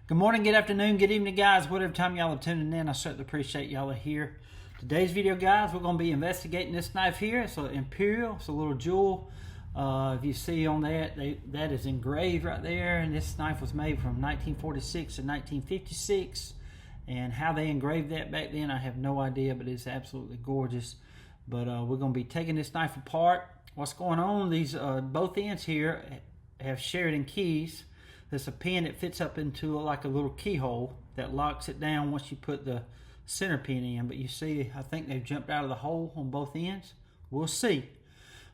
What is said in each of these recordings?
Good morning, good afternoon, good evening, guys. Whatever time y'all are tuning in, I certainly appreciate y'all are here. Today's video, guys, we're going to be investigating this knife here. It's an Imperial. It's a little jewel. If you see on that, that is engraved right there. And this knife was made from 1946 to 1956. And how they engraved that back then, I have no idea, but it's absolutely gorgeous. But we're going to be taking this knife apart. What's going on? These both ends here have Sheridan keys. There's a pin that fits up into like a little keyhole that locks it down once you put the center pin in. But you see, I think they've jumped out of the hole on both ends. We'll see.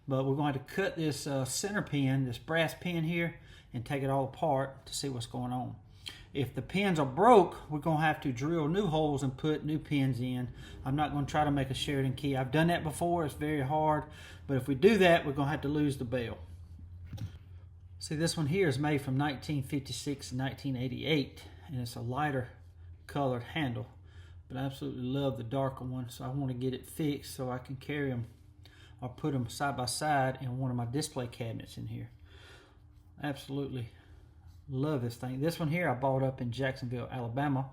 But we're going to cut this center pin, this brass pin here, and take it all apart to see what's going on. If the pins are broke, we're going to have to drill new holes and put new pins in. I'm not going to try to make a Sheridan key. I've done that before. It's very hard. But if we do that, we're going to have to lose the bell. See, this one here is made from 1956 to 1988, and it's a lighter colored handle. But I absolutely love the darker one, so I want to get it fixed so I can carry them or put them side by side in one of my display cabinets in here. Absolutely love this thing. This one here I bought up in Jacksonville, Alabama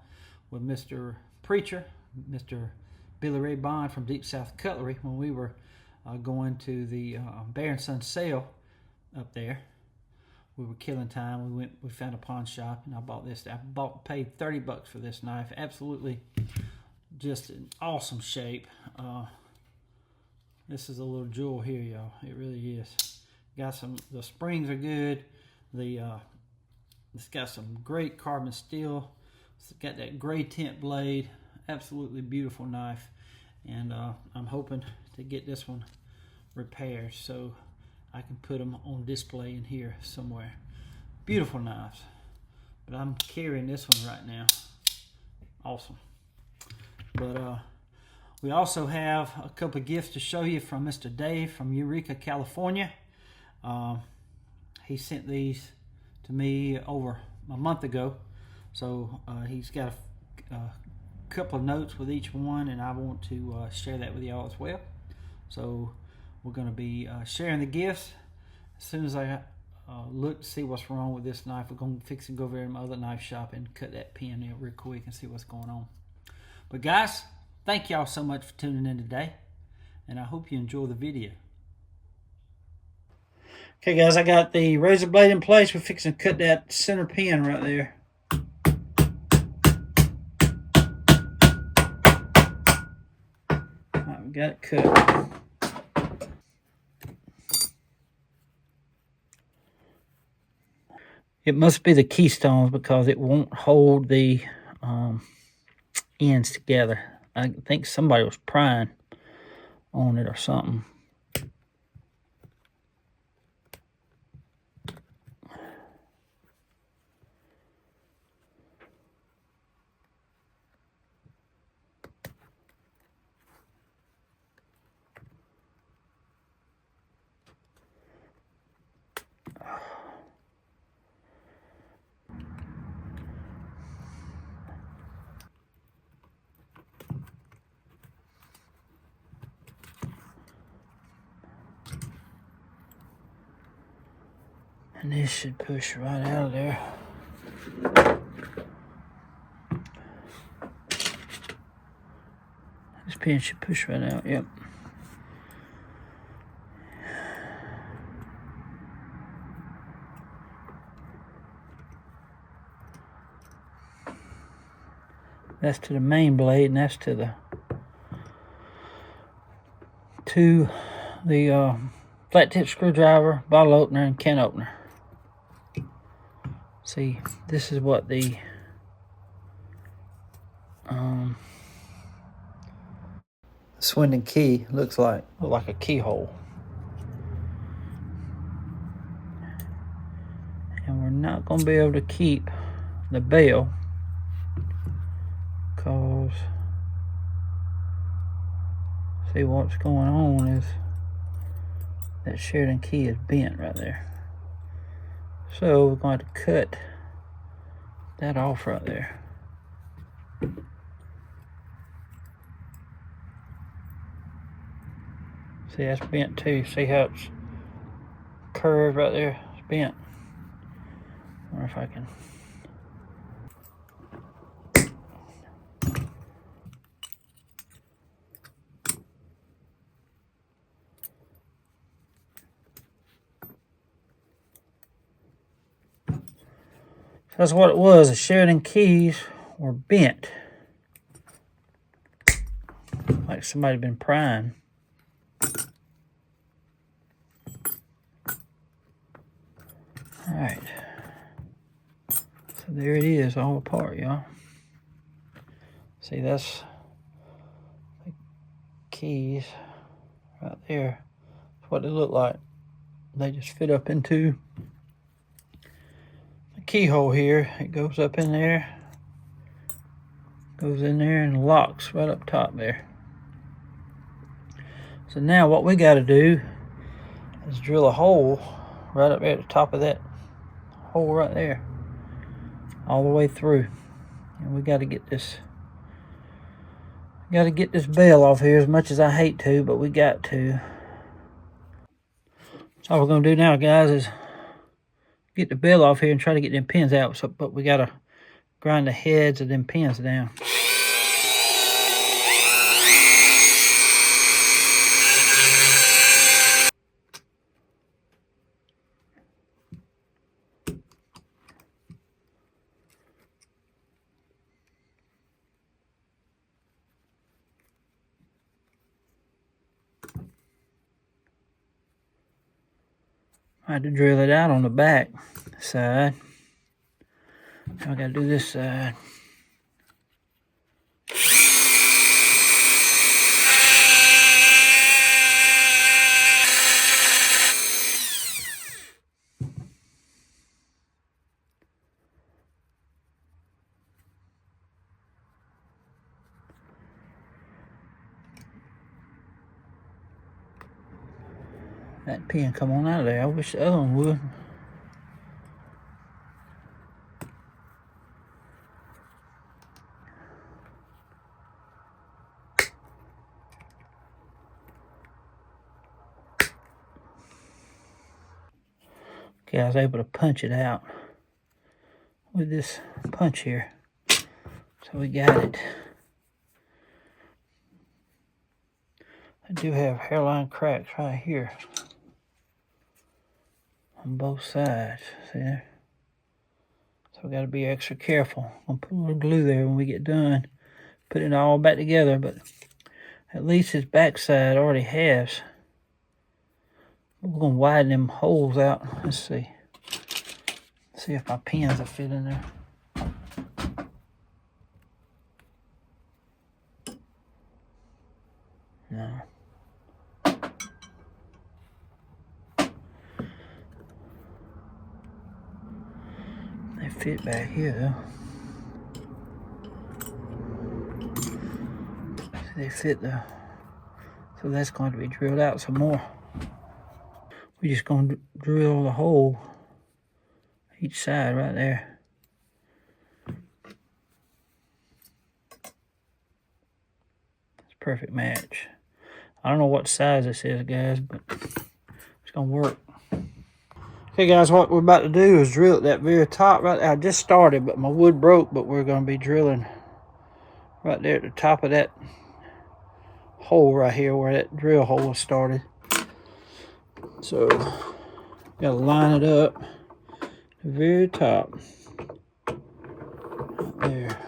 with Mr. Preacher, Mr. Billy Ray Bond from Deep South Cutlery when we were going to the Bear & Son sale up there. We were killing time. We found a pawn shop, and I bought this. Paid $30 for this knife. Absolutely, just an awesome shape. This is a little jewel here, y'all. It really is. Got some. The springs are good. It's got some great carbon steel. It's got that gray tint blade. Absolutely beautiful knife, and I'm hoping to get this one repaired so I can put them on display in here somewhere. Beautiful knives. But I'm carrying this one right now. Awesome. But we also have a couple of gifts to show you from Mr. Dave from Eureka, California. He sent these to me over a month ago. So he's got a couple of notes with each one, and I want to share that with y'all as well. So we're going to be sharing the gifts. As soon as I look to see what's wrong with this knife, we're going to fix and go over to my other knife shop and cut that pin in real quick and see what's going on. But guys, thank y'all so much for tuning in today, and I hope you enjoy the video. Okay guys, I got the razor blade in place. We're fixing to cut that center pin right there. All right, we got it cut. It must be the keystones because it won't hold the ends together. I think somebody was prying on it or something. And this should push right out of there. This pin should push right out, yep. That's to the main blade, and that's to the flat tip screwdriver, bottle opener, and can opener. See, this is what the Swindon key looks like a keyhole. And we're not going to be able to keep the bell because, see, what's going on is that Sheridan key is bent right there. So we're going to cut that off right there. See, that's bent too. See how it's curved right there? It's bent. I wonder if I can That's what it was. The Sheridan keys were bent. Like somebody had been prying. Alright. So there it is, all apart, y'all. See, that's the keys right there. That's what they look like. They just fit up into the keyhole here. It goes up in there. Goes in there and locks right up top there. So now what we got to do is drill a hole right up there at the top of that hole right there, all the way through. And we got to get this bell off here, as much as I hate to, but we got to. So all we're gonna do now, guys, is get the bell off here and try to get them pins out. So, but we gotta grind the heads of them pins down. I had to drill it out on the back side. Now I gotta do this side. That pin come on out of there. I wish the other one would. Okay, I was able to punch it out with this punch here. So we got it. I do have hairline cracks right here on both sides. See there? So we got to be extra careful. I'm gonna put a little glue there when we get done. Put it all back together, but at least his backside already has. We're gonna widen them holes out. Let's see. See if my pins will fit in there. No. They fit back here though. They fit though. So that's going to be drilled out some more. We're just going to drill the hole each side right there. It's a perfect match. I don't know what size this is, guys, but it's going to work. Okay, guys, what we're about to do is drill at that very top right there. I just started, but my wood broke, but we're going to be drilling right there at the top of that hole right here where that drill hole started. So, got to line it up at the very top. Right there.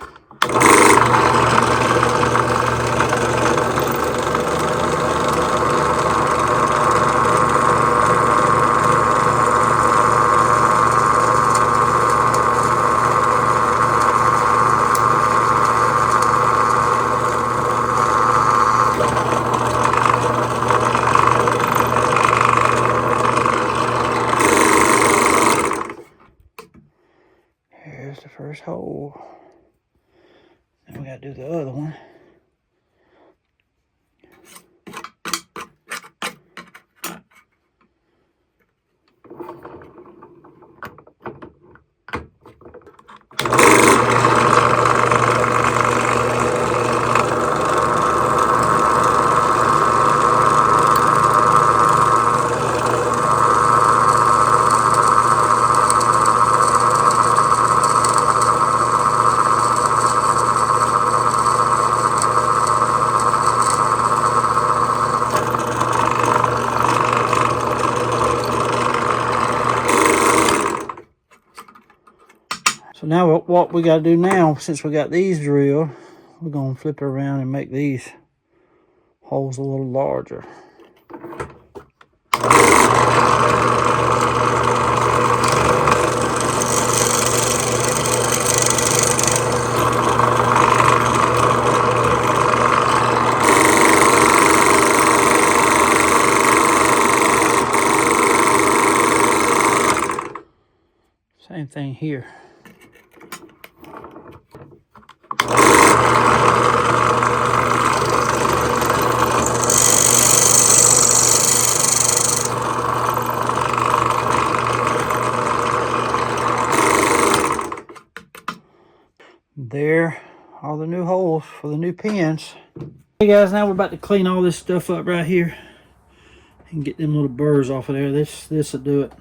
Here's the first hole. Then we got to do the other one. So now what we got to do now, since we got these drilled, we're going to flip it around and make these holes a little larger. Same thing here. There are the new holes for the new pins. Hey guys, now we're about to clean all this stuff up right here and get them little burrs off of there. This will do it.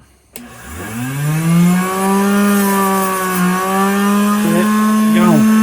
Gone.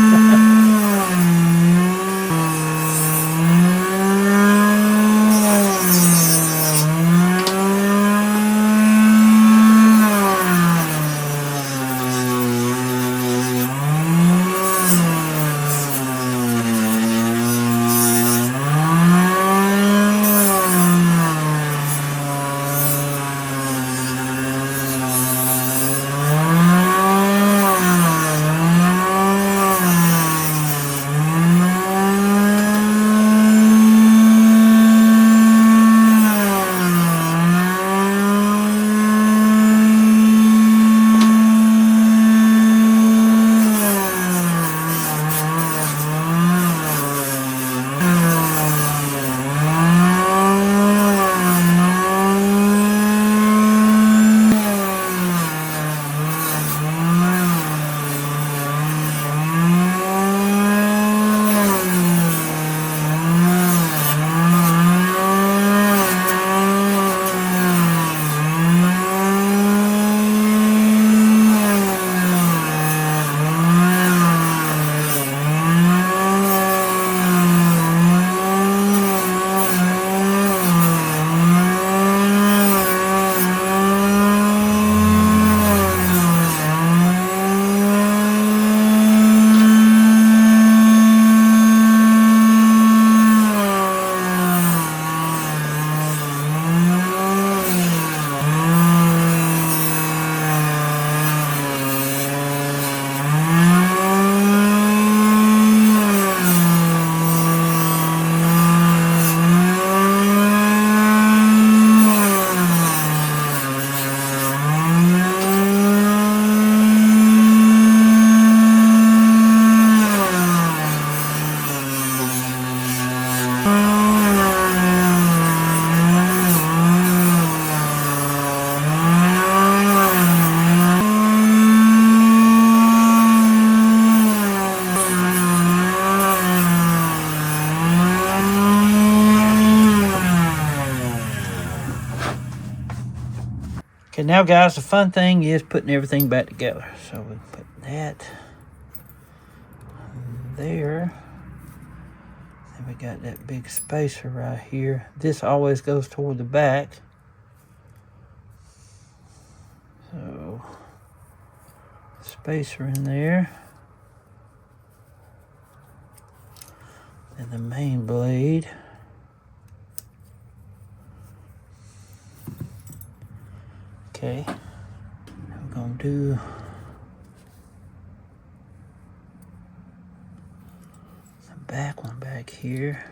Okay, now guys, the fun thing is putting everything back together. So we put that there. Then we got that big spacer right here. This always goes toward the back. So, spacer in there. And the main blade. Okay, I'm going to do the back one back here.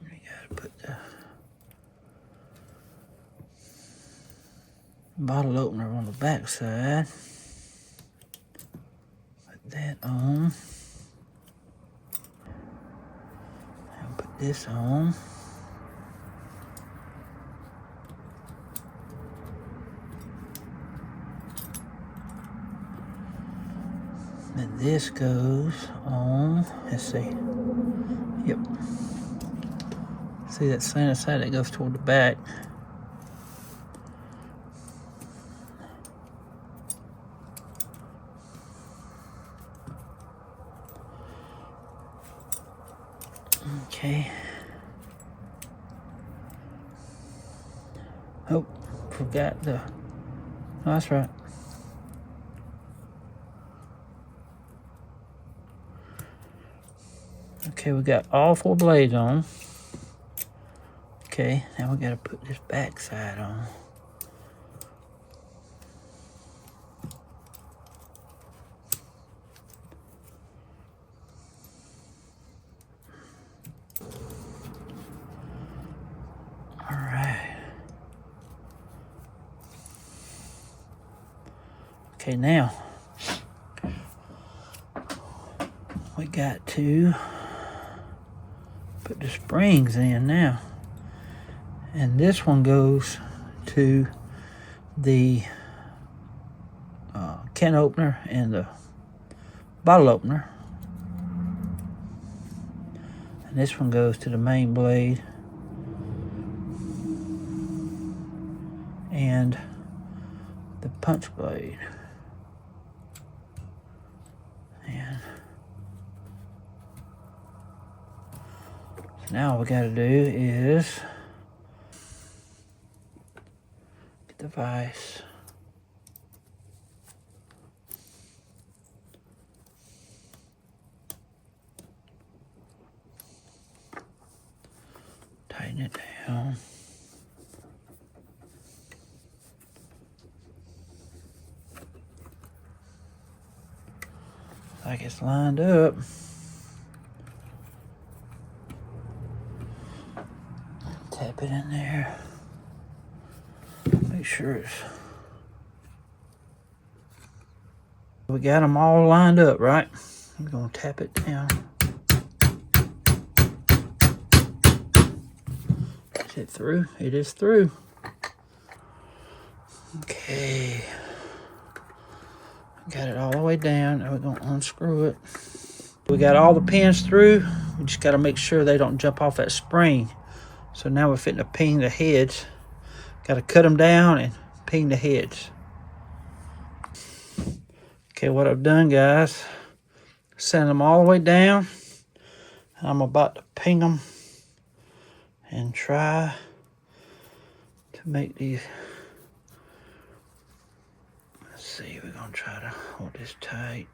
We gotta put the bottle opener on the back side. That on, and put this on. Then this goes on. Let's see. Yep. See that center side that goes toward the back. Okay. Oh, forgot the... Oh, that's right. Okay, we got all 4 blades on. Okay, now we gotta put this back side on. All right. Okay, now we got to put the springs in now. And this one goes to the can opener and the bottle opener. And this one goes to the main blade and the punch blade. And so now all we gotta do is get the vise. Tighten it down. Like it's lined up. Tap it in there. Make sure it's... We got them all lined up, right? I'm gonna tap it down. Is it through? It is through. Okay. Got it all the way down. Now we're gonna unscrew it. We got all the pins through. We just gotta make sure they don't jump off that spring. So now we're fitting to ping the heads. Gotta cut them down and ping the heads. Okay, what I've done, guys, send them all the way down. I'm about to ping them and try to make these. Let's see, we're gonna try to hold this tight.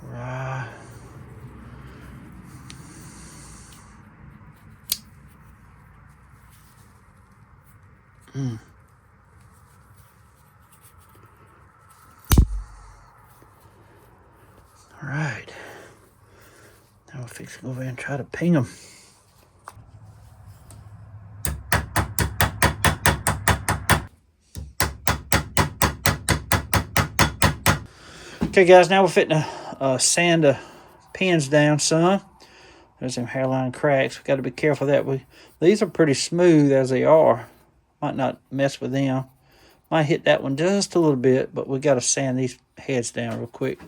Right. All right. Now we'll fix it over and try to ping them. Okay, guys, now we're fitting to sand the pins down some. There's some hairline cracks. We got to be careful that these are pretty smooth as they are. Might not mess with them. Might hit that one just a little bit, but we got to sand these heads down real quick.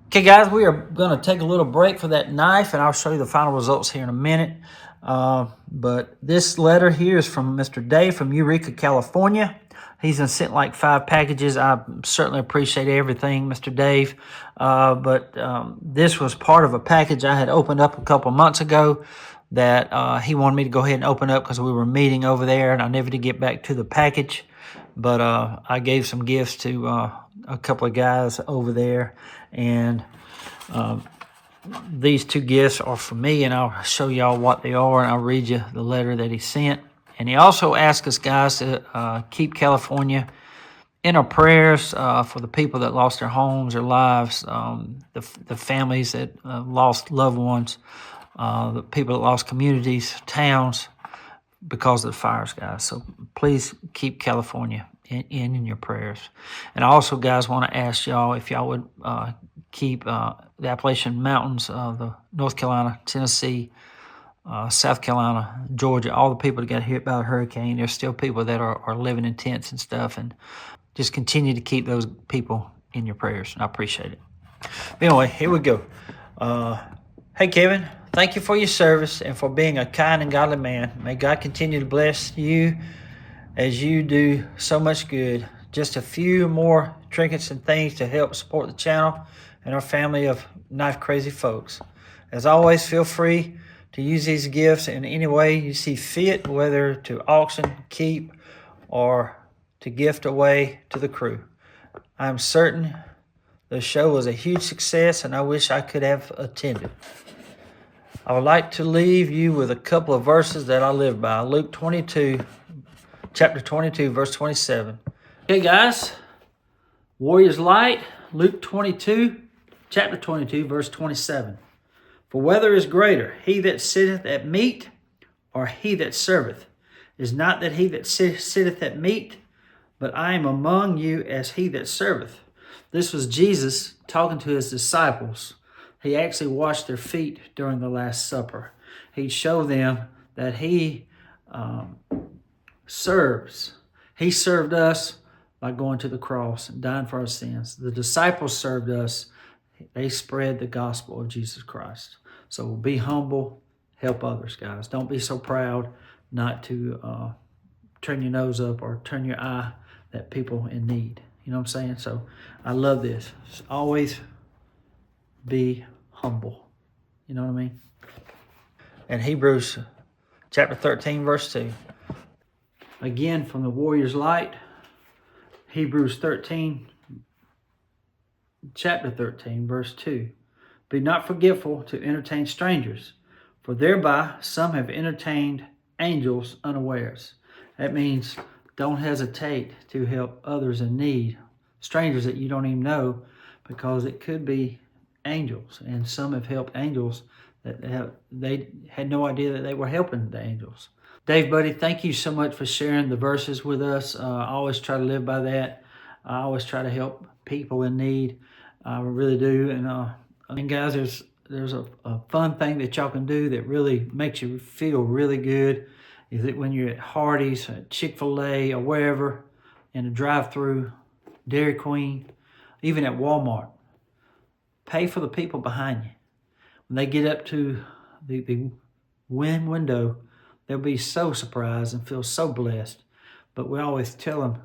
Okay, guys, we are going to take a little break for that knife, and I'll show you the final results here in a minute. But this letter here is from Mr. Dave from Eureka, California. He's sent like 5 packages. I certainly appreciate everything, Mr. Dave. But this was part of a package I had opened up a couple months ago that he wanted me to go ahead and open up because we were meeting over there, and I never did get back to the package. But I gave some gifts to a couple of guys over there, and these 2 gifts are for me, and I'll show y'all what they are, and I'll read you the letter that he sent. And he also asked us guys to keep California in our prayers for the people that lost their homes, their lives, the families that lost loved ones, the people that lost communities, towns because of the fires, guys. So please keep California in your prayers. And I also, guys, want to ask y'all if y'all would keep the Appalachian Mountains, the North Carolina, Tennessee, South Carolina, Georgia, all the people that got hit by the hurricane. There's still people that are living in tents and stuff, and just continue to keep those people in your prayers, and I appreciate it. Anyway, here we go. Hey, Kevin, Thank you for your service and for being a kind and godly man. May God continue to bless you as you do so much good. Just a few more trinkets and things to help support the channel and our family of knife crazy folks. As always, feel free to use these gifts in any way you see fit, whether to auction, keep, or to gift away to the crew. I'm certain the show was a huge success, and I wish I could have attended. I would like to leave you with a couple of verses that I live by. Luke 22, chapter 22, verse 27. Okay, guys. Warrior's Light, Luke 22, chapter 22, verse 27. For whether is greater, he that sitteth at meat, or he that serveth? Is not that he that sitteth at meat, but I am among you as he that serveth. This was Jesus talking to his disciples. He actually washed their feet during the Last Supper. He showed them that he serves. He served us by going to the cross and dying for our sins. The disciples served us. They spread the gospel of Jesus Christ. So be humble, help others, guys. Don't be so proud not to turn your nose up or turn your eye at people in need. You know what I'm saying? So I love this. Just always be humble. You know what I mean? And Hebrews chapter 13, verse 2. Again, from the Warrior's Light, Hebrews 13, chapter 13, verse 2. Be not forgetful to entertain strangers, for thereby some have entertained angels unawares. That means don't hesitate to help others in need, strangers that you don't even know, because it could be angels, and some have helped angels that they had no idea that they were helping the angels. Dave, buddy, thank you so much for sharing the verses with us. I always try to live by that. I always try to help people in need. I really do. And guys, there's a fun thing that y'all can do that really makes you feel really good. Is that when you're at Hardee's, at Chick-fil-A, or wherever, in a drive-through, Dairy Queen, even at Walmart, pay for the people behind you. When they get up to the window, they'll be so surprised and feel so blessed. But we always tell them,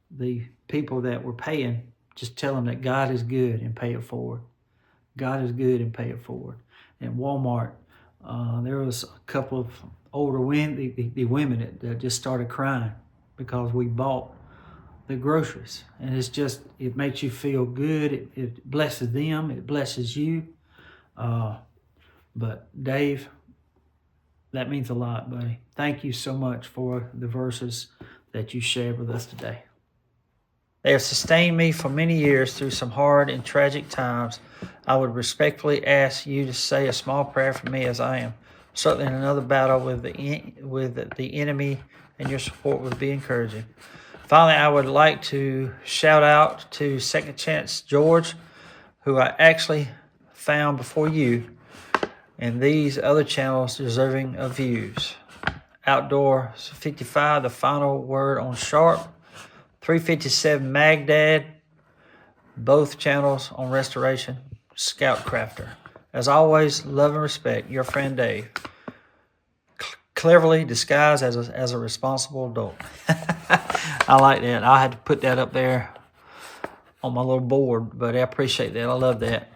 the people that we're paying, just tell them that God is good and pay it forward. God is good and pay it forward. At Walmart, there was a couple of older women, the women that just started crying because we bought the groceries. And it makes you feel good. It blesses them. It blesses you. But Dave, that means a lot, buddy. Thank you so much for the verses that you shared with us today. They have sustained me for many years through some hard and tragic times. I would respectfully ask you to say a small prayer for me, as I am certainly in another battle with the enemy, and your support would be encouraging. Finally, I would like to shout out to Second Chance George, who I actually found before you, and these other channels deserving of views. Outdoor 55, The Final Word on Sharp, 357 Magdad, both channels on restoration, Scout Crafter. As always, love and respect, your friend Dave. Cleverly disguised as a responsible adult. I like that. I had to put that up there on my little board, but I appreciate that. I love that.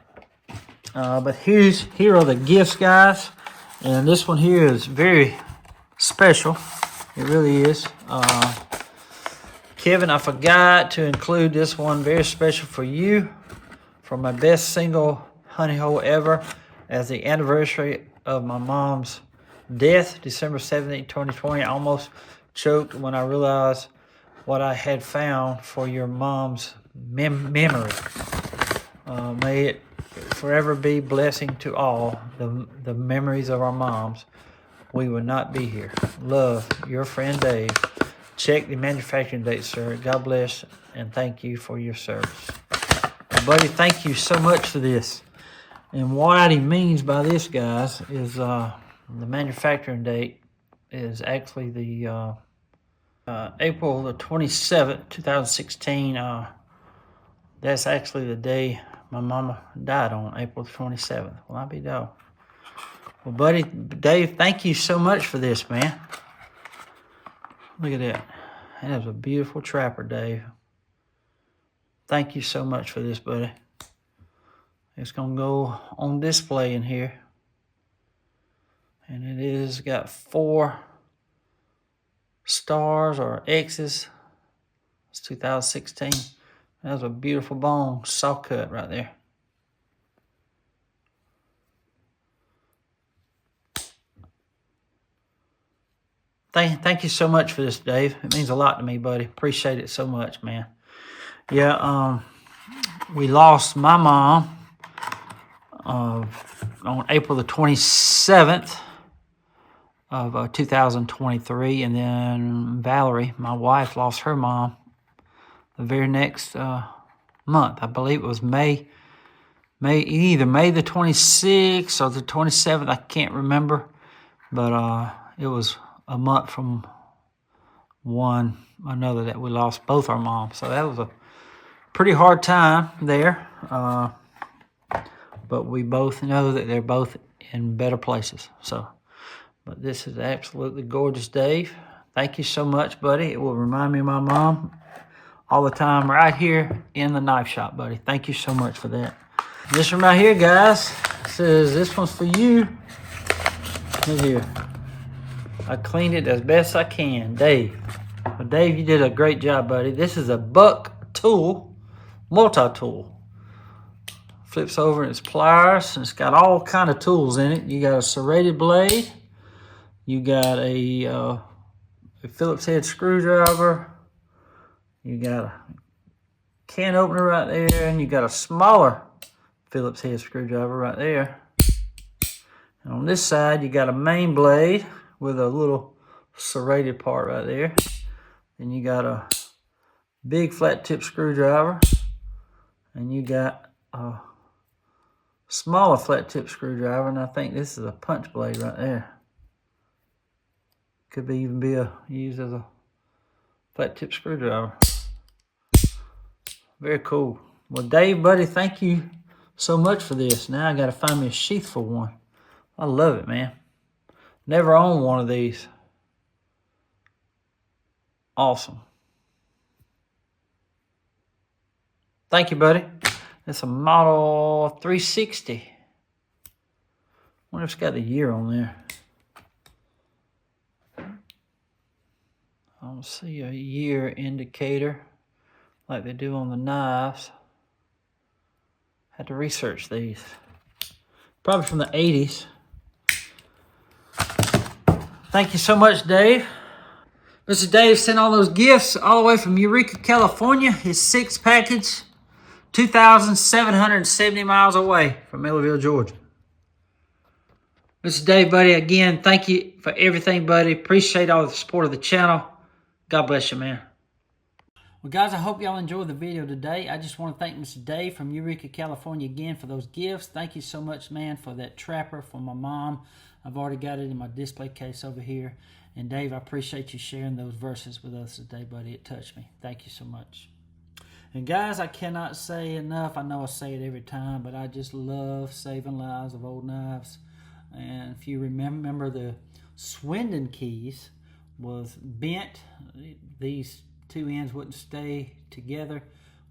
But here are the gifts, guys. And this one here is very special. It really is. Kevin, I forgot to include this one, very special for you, for my best single honey hole ever, as the anniversary of my mom's death, December 17, 2020. I almost choked when I realized what I had found for your mom's memory. May it forever be blessing to all the memories of our moms. We would not be here. Love, your friend Dave. Check the manufacturing date, sir. God bless, and thank you for your service. Buddy, thank you so much for this. And what he means by this, guys, is the manufacturing date is actually the April the 27th, 2016. That's actually the day my mama died on, April the 27th. Well, I be dog. Well, buddy, Dave, thank you so much for this, man. Look at that. That is a beautiful trapper, Dave. Thank you so much for this, buddy. It's going to go on display in here. And it is got 4 stars or X's. It's 2016. That's a beautiful bone saw cut right there. Thank you so much for this, Dave. It means a lot to me, buddy. Appreciate it so much, man. Yeah, we lost my mom on April the 27th of 2023, and then Valerie, my wife, lost her mom the very next month. I believe it was either May the 26th or the 27th. I can't remember, but it was a month from one another that we lost both our moms. So that was a pretty hard time there. But we both know that they're both in better places. So, but this is absolutely gorgeous, Dave. Thank you so much, buddy. It will remind me of my mom all the time right here in the knife shop, buddy. Thank you so much for that. This one right here, guys, says this one's for you. Look here. I cleaned it as best I can, Dave. Well, Dave, you did a great job, buddy. This is a buck tool, multi-tool. Flips over and it's pliers, and it's got all kind of tools in it. You got a serrated blade. You got a Phillips head screwdriver. You got a can opener right there, and you got a smaller Phillips head screwdriver right there. And on this side, you got a main blade with a little serrated part right there. Then you got a big flat tip screwdriver, and you got a smaller flat tip screwdriver, and I think this is a punch blade right there. Could be even be used as a flat tip screwdriver. Very cool. Well, Dave, buddy, thank you so much for this. Now I got to find me a sheath for one. I love it, man. Never owned one of these. Awesome. Thank you, buddy. It's a model 360. Wonder if it's got the year on there. I don't see a year indicator like they do on the knives. Had to research these. Probably from the 80s. Thank you so much, Dave. Mr. Dave sent all those gifts all the way from Eureka, California. His 6th package, 2,770 miles away from Ellaville, Georgia. Mr. Dave, buddy, again, thank you for everything, buddy. Appreciate all the support of the channel. God bless you, man. Well, guys, I hope y'all enjoyed the video today. I just want to thank Mr. Dave from Eureka, California again for those gifts. Thank you so much, man, for that trapper for my mom. I've already got it in my display case over here. And Dave, I appreciate you sharing those verses with us today, buddy. It touched me. Thank you so much. And guys, I cannot say enough. I know I say it every time, but I just love saving lives of old knives. And if you remember, the Swindon keys was bent. These 2 ends wouldn't stay together.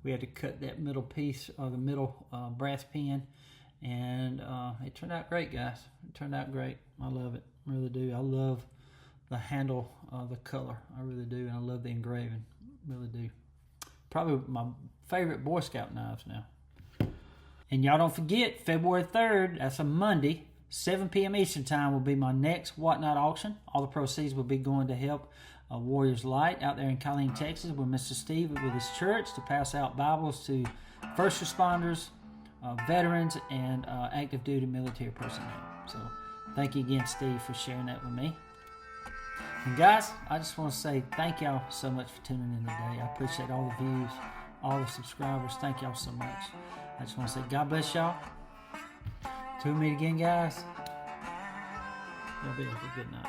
We had to cut that middle piece, or the middle brass pin. And it turned out great, guys. It turned out great. I love it. I really do. I love the handle, the color. I really do. And I love the engraving. Really do. Probably my favorite Boy Scout knives now. And y'all don't forget, February 3rd, that's a Monday, 7 p.m. Eastern Time will be my next Whatnot auction. All the proceeds will be going to help Warriors Light out there in Colleen, Texas, with Mr. Steve with his church to pass out Bibles to first responders, veterans, and active duty military personnel. So thank you again, Steve, for sharing that with me. And guys, I just want to say thank y'all so much for tuning in today. I appreciate all the views, all the subscribers. Thank y'all so much. I just want to say God bless y'all. Till we meet again, guys. Y'all be have a good night.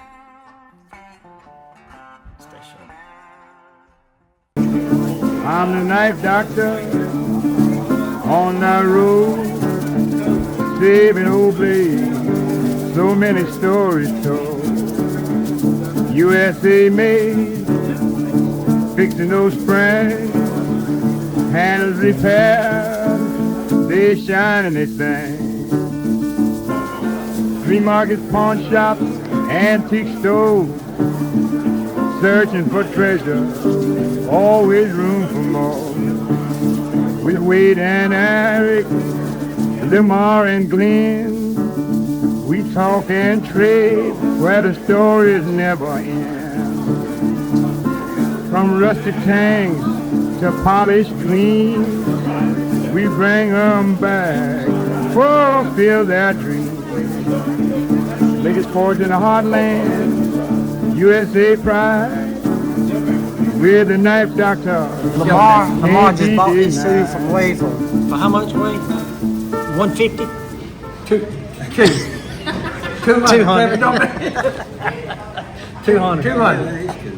Stay sharp. I'm the knife doctor on the road, saving old blades. so many stories told. USA made, fixing those springs, handles repaired, they shine and they sing. Flea markets, pawn shops, antique stores, searching for treasure, always room for more. With Wade and Eric, Lamar and Glenn, we talk and trade where the stories never end. From rusty tanks to polished clean, we bring them back, fulfill their dreams. Biggest forge in the heartland, USA pride. We're the knife doctor. Lamar just bought his suit from Wade for how much, Wade? 150? 200. 200. 200.